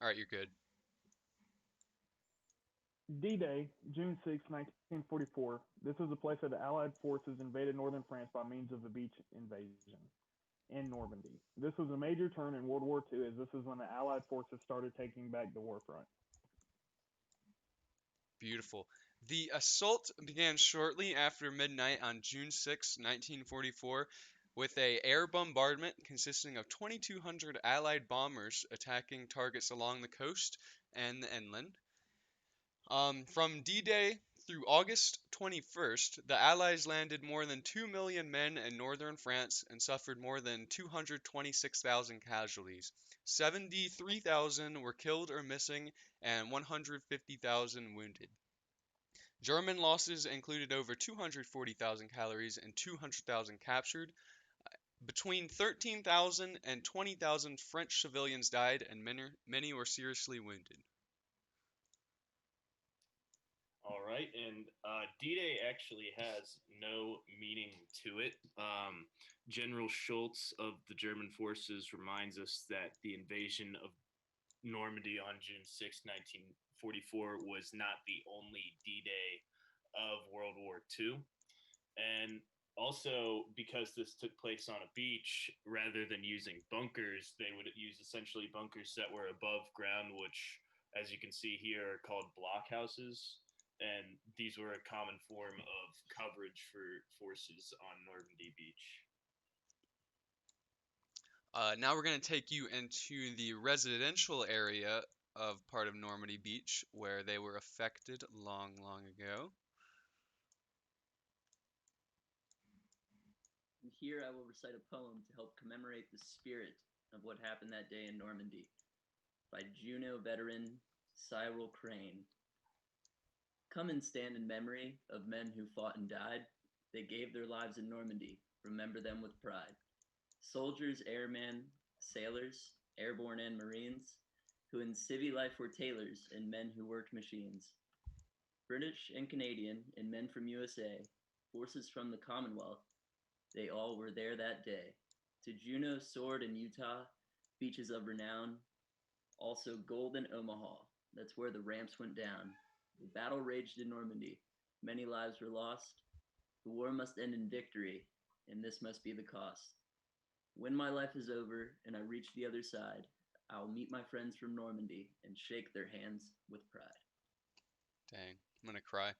All right, you're good. D-Day, June 6, 1944. This was the place where the Allied forces invaded northern France by means of a beach invasion in Normandy. This was a major turn in World War II as this is when the Allied forces started taking back the war front. Beautiful. The assault began shortly after midnight on June 6, 1944, with a air bombardment consisting of 2,200 Allied bombers attacking targets along the coast and the inland. From D-Day through August 21st, the Allies landed more than 2 million men in northern France and suffered more than 226,000 casualties. 73,000 were killed or missing, and 150,000 wounded. German losses included over 240,000 calories and 200,000 captured. Between 13,000 and 20,000 French civilians died, and many were seriously wounded. All right, and D-Day actually has no meaning to it. General Schultz of the German forces reminds us that the invasion of Normandy on June 6, 1944 was not the only D-Day of World War II. And also, because this took place on a beach, rather than using bunkers, they would use essentially bunkers that were above ground, which, as you can see here, are called blockhouses. And these were a common form of coverage for forces on Normandy Beach. Now we're going to take you into the residential area of part of Normandy Beach where they were affected long, long ago. And here I will recite a poem to help commemorate the spirit of what happened that day in Normandy by Juno veteran Cyril Crane. Come and stand in memory of men who fought and died. They gave their lives in Normandy. Remember them with pride. Soldiers, airmen, sailors, airborne and marines, who in civvy life were tailors and men who worked machines. British and Canadian and men from USA, forces from the Commonwealth, they all were there that day. To Juneau, Sword, and Utah, beaches of renown, also Golden Omaha. That's where the ramps went down. The battle raged in Normandy. Many lives were lost. The war must end in victory, and this must be the cost. When my life is over and I reach the other side, I'll meet my friends from Normandy and shake their hands with pride. Dang, I'm going to cry.